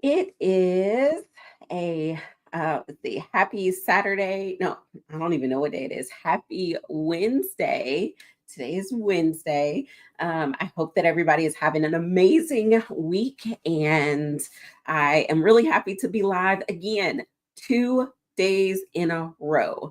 It is a let's see, happy Saturday. No, I don't even know what day it is. Happy Wednesday. Today is Wednesday. I hope that everybody is having an amazing week, and I am really happy to be live again 2 days in a row.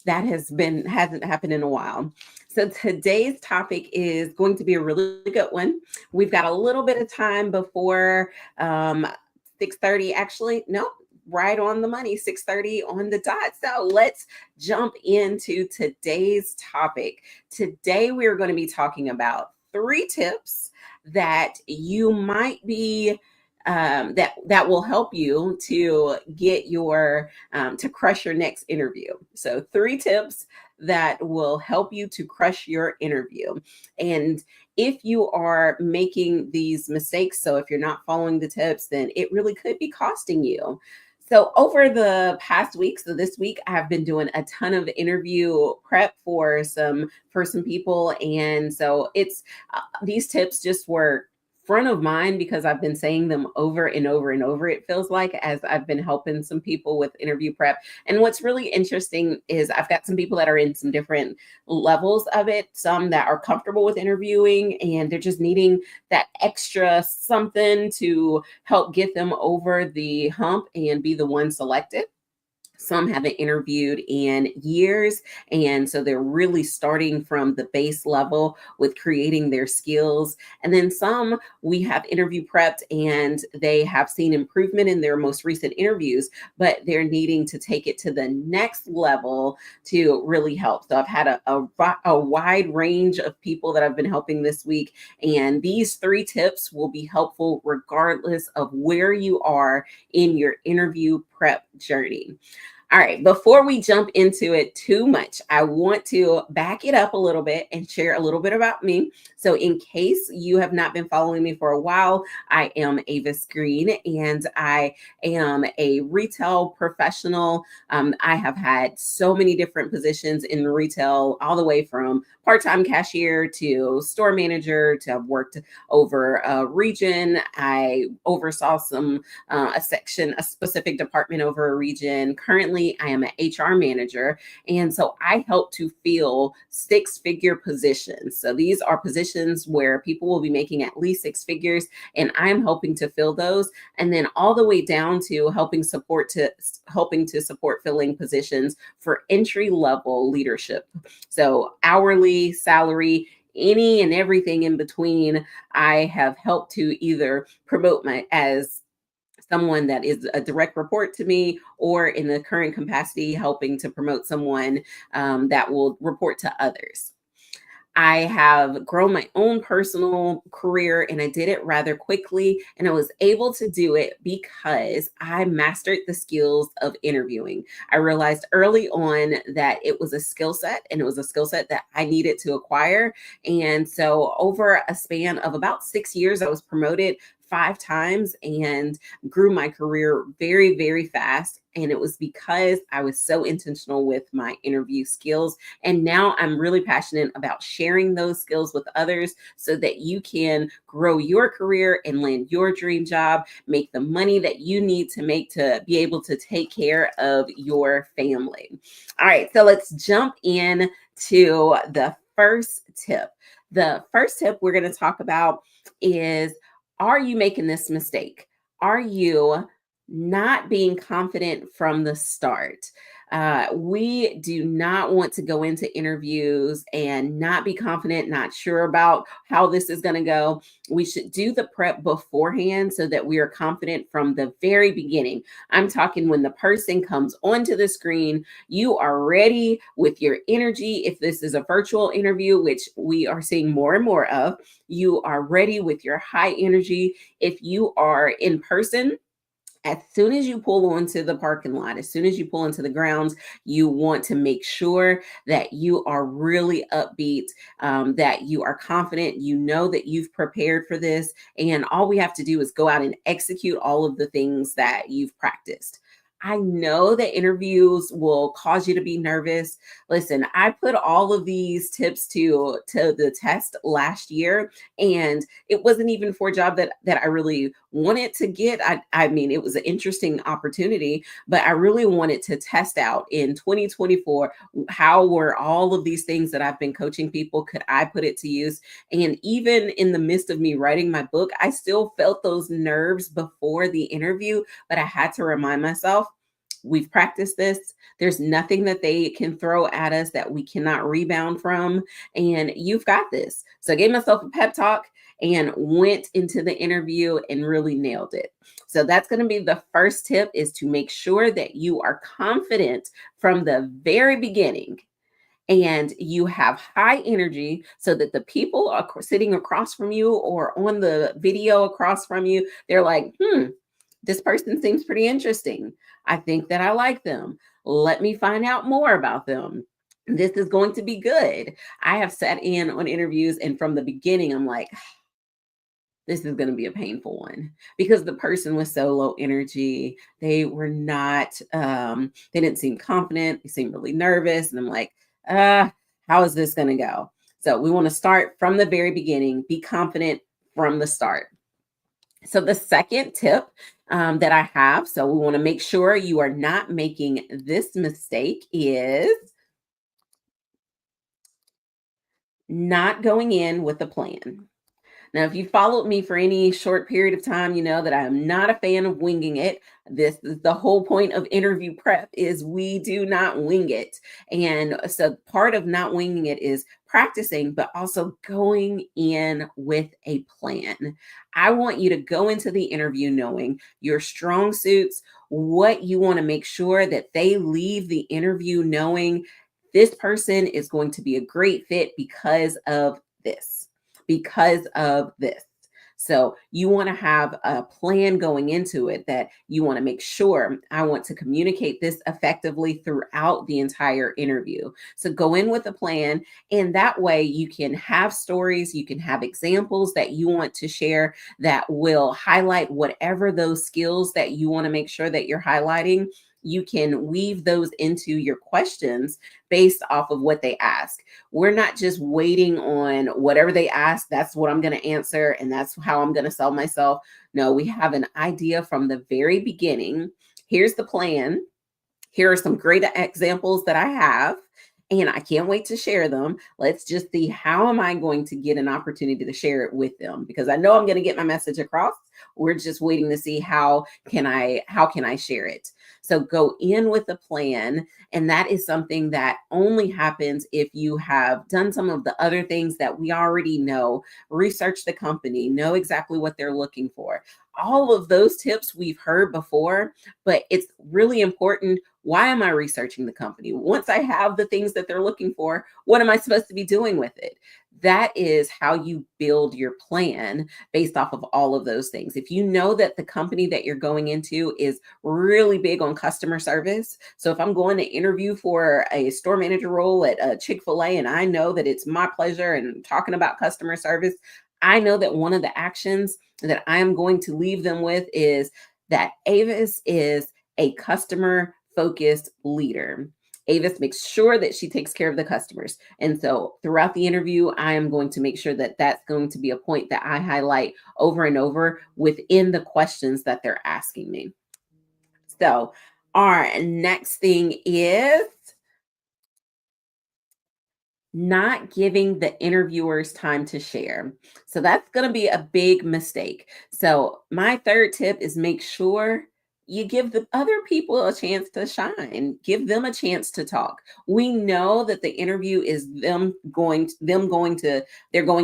That hasn't happened in a while. So today's topic is going to be a really good one. We've got a little bit of time before 6:30. Actually, no, right on the money, 6:30 on the dot. So let's jump into today's topic. Today we are going to be talking about 3 tips that you might be that will help you to get your to crush your next interview. So 3 tips that will help you to crush your interview. And if you are making these mistakes, so if you're not following the tips, then it really could be costing you. So over the past week, so this week I've been doing a ton of interview prep for some people, and so it's these tips just were front of mind because I've been saying them over and over and over, it feels like, as I've been helping some people with interview prep. And what's really interesting is I've got some people that are in some different levels of it, some that are comfortable with interviewing and they're just needing that extra something to help get them over the hump and be the one selected. Some haven't interviewed in years. And so they're really starting from the base level with creating their skills. And then some we have interview prepped and they have seen improvement in their most recent interviews, but they're needing to take it to the next level to really help. So I've had a wide range of people that I've been helping this week. And these 3 tips will be helpful regardless of where you are in your interview prep journey. All right, before we jump into it too much, I want to back it up a little bit and share a little bit about me. So, in case you have not been following me for a while, I am Avis Green and I am a retail professional. I have had so many different positions in retail, all the way from part time cashier to store manager to I've worked over a region. I oversaw a specific department over a region. Currently, I am an HR manager. And so I help to fill 6 figure positions. So these are positions where people will be making at least 6 figures, and I'm helping to fill those. And then all the way down to helping to support filling positions for entry level leadership. So hourly, salary, any and everything in between, I have helped to either promote my as someone that is a direct report to me, or in the current capacity, helping to promote someone that will report to others. I have grown my own personal career and I did it rather quickly. And I was able to do it because I mastered the skills of interviewing. I realized early on that it was a skill set and it was a skill set that I needed to acquire. And so, over a span of about 6 years, I was promoted 5 times and grew my career very, very fast. And it was because I was so intentional with my interview skills. And now I'm really passionate about sharing those skills with others so that you can grow your career and land your dream job, make the money that you need to make to be able to take care of your family. All right, so let's jump in to the first tip. The first tip we're going to talk about is, are you making this mistake? Are you not being confident from the start? We do not want to go into interviews and not be confident, not sure about how this is going to go. We should do the prep beforehand so that we are confident from the very beginning. I'm talking when the person comes onto the screen, you are ready with your energy. If this is a virtual interview, which we are seeing more and more of, you are ready with your high energy. If you are in person, as soon as you pull onto the parking lot, as soon as you pull into the grounds, you want to make sure that you are really upbeat, that you are confident, you know that you've prepared for this. And all we have to do is go out and execute all of the things that you've practiced. I know that interviews will cause you to be nervous. Listen, I put all of these tips to the test last year, and it wasn't even for a job that I really wanted to get. I mean, it was an interesting opportunity, but I really wanted to test out in 2024 how were all of these things that I've been coaching people, could I put it to use? And even in the midst of me writing my book, I still felt those nerves before the interview, but I had to remind myself, we've practiced this. There's nothing that they can throw at us that we cannot rebound from. And you've got this. So I gave myself a pep talk and went into the interview and really nailed it. So that's going to be the first tip, is to make sure that you are confident from the very beginning and you have high energy so that the people are sitting across from you or on the video across from you, they're like, this person seems pretty interesting. I think that I like them. Let me find out more about them. This is going to be good. I have sat in on interviews, and from the beginning, I'm like, this is going to be a painful one, because the person was so low energy. They were not, they didn't seem confident. They seemed really nervous. And I'm like, how is this going to go? So we want to start from the very beginning, be confident from the start. So the second tip that I have, so we want to make sure you are not making this mistake, is not going in with a plan. Now, if you followed me for any short period of time, you know that I am not a fan of winging it. This is the whole point of interview prep, is we do not wing it. And so part of not winging it is practicing, but also going in with a plan. I want you to go into the interview knowing your strong suits, what you want to make sure that they leave the interview knowing, this person is going to be a great fit because of this, because of this. So you want to have a plan going into it, that you want to make sure, I want to communicate this effectively throughout the entire interview. So go in with a plan, and that way you can have stories, you can have examples that you want to share that will highlight whatever those skills that you want to make sure that you're highlighting. You can weave those into your questions based off of what they ask. We're not just waiting on whatever they ask, that's what I'm going to answer, and that's how I'm going to sell myself. No, we have an idea from the very beginning. Here's the plan. Here are some great examples that I have, and I can't wait to share them. Let's just see, how am I going to get an opportunity to share it with them? Because I know I'm going to get my message across. We're just waiting to see how can I share it. So go in with a plan, and that is something that only happens if you have done some of the other things that we already know. Research the company, know exactly what they're looking for. All of those tips we've heard before, but it's really important. Why am I researching the company? Once I have the things that they're looking for, what am I supposed to be doing with it? That is how you build your plan, based off of all of those things. If you know that the company that you're going into is really big on customer service, so if I'm going to interview for a store manager role at a Chick-fil-A, and I know that it's my pleasure and talking about customer service, I know that one of the actions that I am going to leave them with is that Avis is a customer focused leader. Avis makes sure that she takes care of the customers. And so throughout the interview, I am going to make sure that that's going to be a point that I highlight over and over within the questions that they're asking me. So our next thing is not giving the interviewers time to share. So that's going to be a big mistake. So my third tip is, make sure you give the other people a chance to shine. Give them a chance to talk. We know that the interview is they're going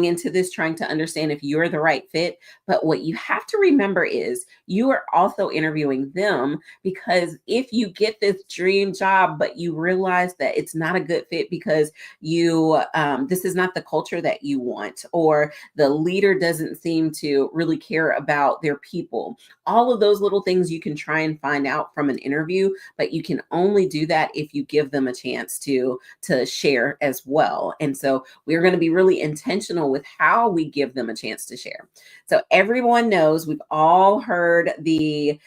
into this trying to understand if you're the right fit. But what you have to remember is, you are also interviewing them, because if you get this dream job, but you realize that it's not a good fit because this is not the culture that you want, or the leader doesn't seem to really care about their people, all of those little things you can try try and find out from an interview, but you can only do that if you give them a chance to share as well. And so we're going to be really intentional with how we give them a chance to share. So everyone knows, we've all heard the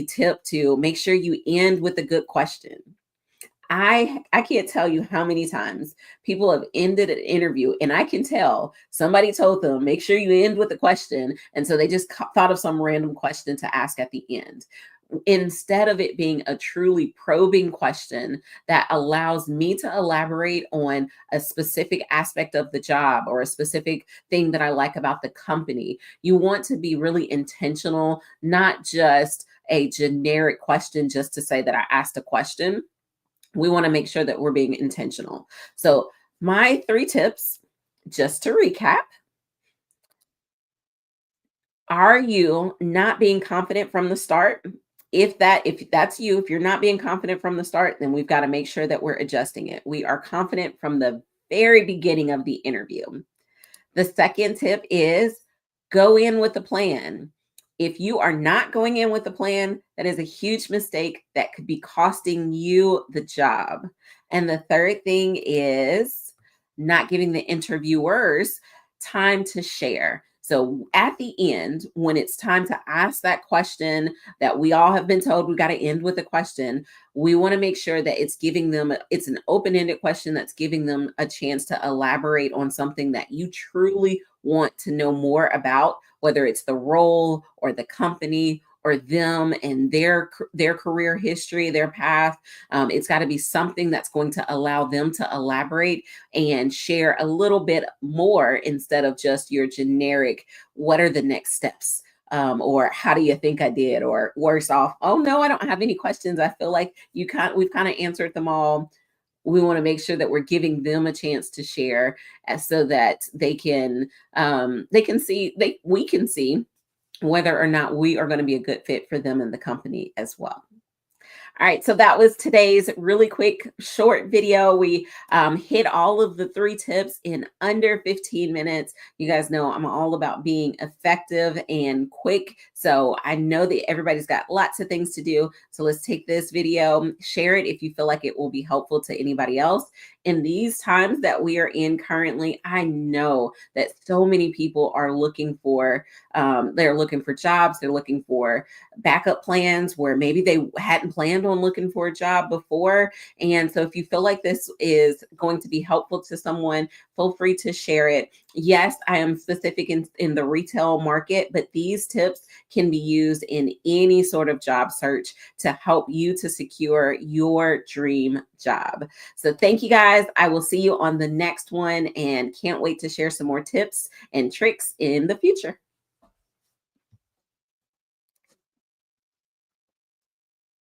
tip to make sure you end with a good question. I can't tell you how many times people have ended an interview and I can tell somebody told them, make sure you end with a question. And so they just thought of some random question to ask at the end, instead of it being a truly probing question that allows me to elaborate on a specific aspect of the job or a specific thing that I like about the company. You want to be really intentional, not just a generic question just to say that I asked a question. We want to make sure that we're being intentional. So my 3 tips, just to recap: are you not being confident from the start? If that's you, if you're not being confident from the start, then we've got to make sure that we're adjusting it. We are confident from the very beginning of the interview. The second tip is go in with a plan. If you are not going in with a plan, that is a huge mistake that could be costing you the job. And the third thing is not giving the interviewers time to share. So at the end, when it's time to ask that question that we all have been told we got to end with a question, we want to make sure that it's an open-ended question that's giving them a chance to elaborate on something that you truly want to know more about, whether it's the role or the company or them and their career history, their path. It's got to be something that's going to allow them to elaborate and share a little bit more, instead of just your generic, what are the next steps? Or how do you think I did? Or worse off, oh no, I don't have any questions. I feel like we've kind of answered them all. We want to make sure that we're giving them a chance to share, so that we can see whether or not we are going to be a good fit for them and the company as well. All right, so that was today's really quick, short video. We hit all of the 3 tips in under 15 minutes. You guys know I'm all about being effective and quick. So I know that everybody's got lots of things to do. So let's take this video, share it if you feel like it will be helpful to anybody else. In these times that we are in currently, I know that so many people are looking for, they're looking for jobs. They're looking for backup plans where maybe they hadn't planned on looking for a job before. And so if you feel like this is going to be helpful to someone, feel free to share it. Yes, I am specific in the retail market, but these tips can be used in any sort of job search to help you to secure your dream job. So thank you guys. I will see you on the next one and can't wait to share some more tips and tricks in the future.